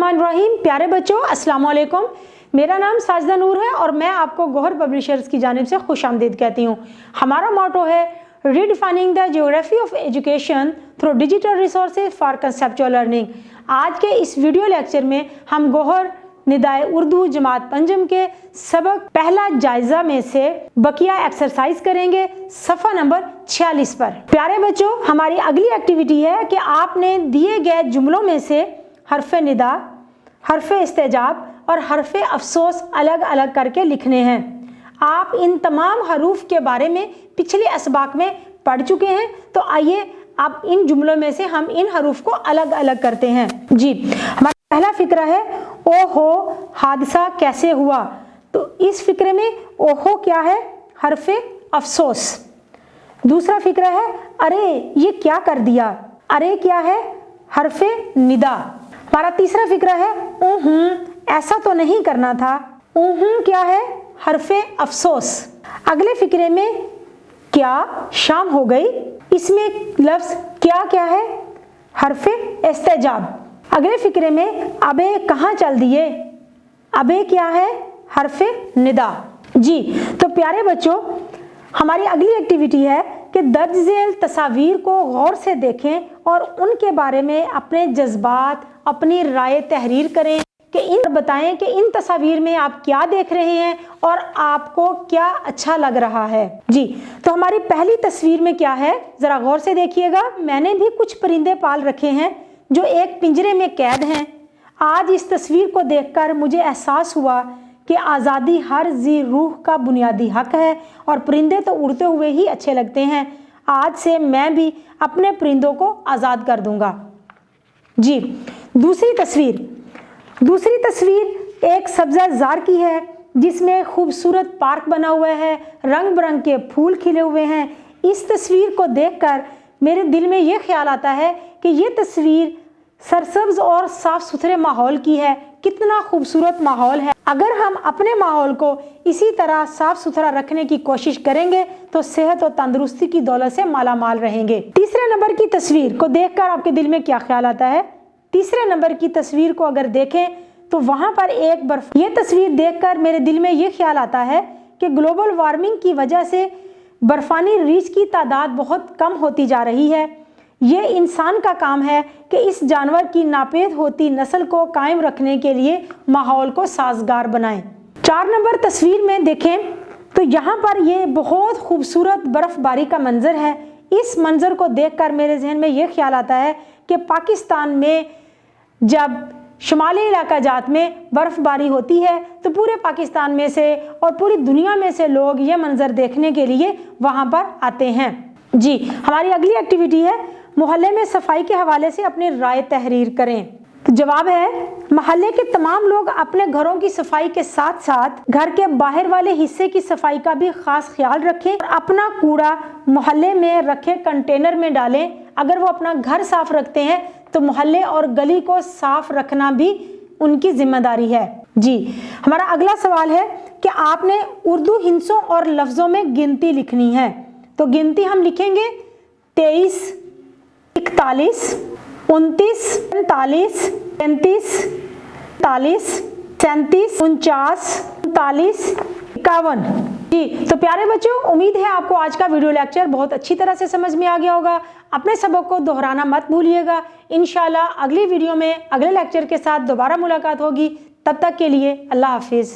बिस्मिल्लाहिर्रहमानिर्रहीम। प्यारे बच्चों, अस्सलाम वालेकुम। मेरा नाम साजिदा नूर है और मैं आपको गौहर पब्लिशर्स की जानिब से खुशामदीद कहती हूँ। हमारा मोटो है redefining the geography of education through digital resources for conceptual learning. आज के इस वीडियो लेक्चर में हम गौहर निदाए उर्दू जमात पंजम के सबक पहला जायजा में से बकिया एक्सरसाइज करेंगे सफ़ा नंबर 46 पर। प्यारे बच्चों, हमारी अगली एक्टिविटी है कि आपने दिए गए जुमलों में से हरफ़े निदा, हरफ़े इस्तेजाब और हरफ़े अफसोस अलग अलग करके लिखने हैं। आप इन तमाम हरूफ के बारे में पिछले असबाक में पढ़ चुके हैं, तो आइए अब इन जुमलों में से हम इन हरूफ को अलग अलग करते हैं। जी, हमारा पहला फिक्रा है ओहो हादसा कैसे हुआ। तो इस फिक्रे में ओहो क्या है? हरफ़े अफसोस। दूसरा फिक्रा है अरे ये क्या कर दिया। अरे क्या है? हरफ़े निदा। हमारा तीसरा फिक्रा है ऐसा तो नहीं करना था। क्या है? हरफ़े अफसोस। अगले फिक्रे में क्या शाम हो गई, इसमें लफ्ज़ क्या क्या है? हरफ़े इस्तेजाब। अगले फिक्रे में अबे कहाँ चल दिए। अबे क्या है? हरफ़े निदा। जी, तो प्यारे बच्चों, हमारी अगली एक्टिविटी है कि दर्ज झेल तस्वीर को गौर से देखें और उनके बारे में अपने जज्बात, अपनी राय तहरीर करें कि इन बताएं कि इन तस्वीर में आप क्या देख रहे हैं और आपको क्या अच्छा लग रहा है। जी, तो हमारी पहली तस्वीर में क्या है, ज़रा गौर से देखिएगा। मैंने भी कुछ परिंदे पाल रखे हैं जो एक पिंजरे में कैद हैं। आज इस तस्वीर को देखकर मुझे एहसास हुआ कि आज़ादी हर जी रूह का बुनियादी हक है और परिंदे तो उड़ते हुए ही अच्छे लगते हैं। आज से मैं भी अपने परिंदों को आज़ाद कर दूंगा। जी, दूसरी तस्वीर एक सब्ज़ा ज़ार की है जिसमें खूबसूरत पार्क बना हुआ है, रंग बिरंग के फूल खिले हुए हैं। इस तस्वीर को देखकर मेरे दिल में ये ख्याल आता है कि ये तस्वीर सरसब्ज और साफ़ सुथरे माहौल की है। कितना खूबसूरत माहौल है। अगर हम अपने माहौल को इसी तरह साफ़ सुथरा रखने की कोशिश करेंगे तो सेहत और तंदुरुस्ती की दौलत से माला माल रहेंगे। तीसरे नंबर की तस्वीर को देखकर आपके दिल में क्या ख्याल आता है? तीसरे नंबर की तस्वीर को अगर देखें तो वहाँ पर एक बर्फ। ये तस्वीर देखकर मेरे दिल में ये ख्याल आता है कि ग्लोबल वार्मिंग की वजह से बर्फानी रीछ की तादाद बहुत कम होती जा रही है। ये इंसान का काम है कि इस जानवर की नापैद होती नस्ल को कायम रखने के लिए माहौल को साजगार बनाएं। 4 नंबर तस्वीर में देखें तो यहाँ पर ये बहुत खूबसूरत बर्फ़बारी का मंजर है। इस मंजर को देखकर मेरे जहन में ये ख्याल आता है कि पाकिस्तान में जब शुमाली इलाका जात में बर्फ़बारी होती है तो पूरे पाकिस्तान में से और पूरी दुनिया में से लोग ये मंजर देखने के लिए वहाँ पर आते हैं। जी, हमारी अगली एक्टिविटी है मोहल्ले में सफाई के हवाले से अपनी राय तहरीर करें। तो जवाब है मोहल्ले के तमाम लोग अपने घरों की सफाई के साथ साथ घर के बाहर वाले हिस्से की सफाई का भी खास ख्याल रखें और अपना कूड़ा मोहल्ले में रखे कंटेनर में डालें। अगर वो अपना घर साफ रखते हैं तो मोहल्ले और गली को साफ रखना भी उनकी जिम्मेदारी है। जी, हमारा अगला सवाल है कि आपने उर्दू हिंसों और लफ्ज़ों में गिनती लिखनी है। तो गिनती हम लिखेंगे 23, 41, 29, 45, 35, 40, 37, 49, 39, 51। जी, तो प्यारे बच्चों, उम्मीद है आपको आज का वीडियो लेक्चर बहुत अच्छी तरह से समझ में आ गया होगा। अपने सबक को दोहराना मत भूलिएगा। इंशाल्लाह अगली वीडियो में अगले लेक्चर के साथ दोबारा मुलाकात होगी। तब तक के लिए अल्लाह हाफिज़।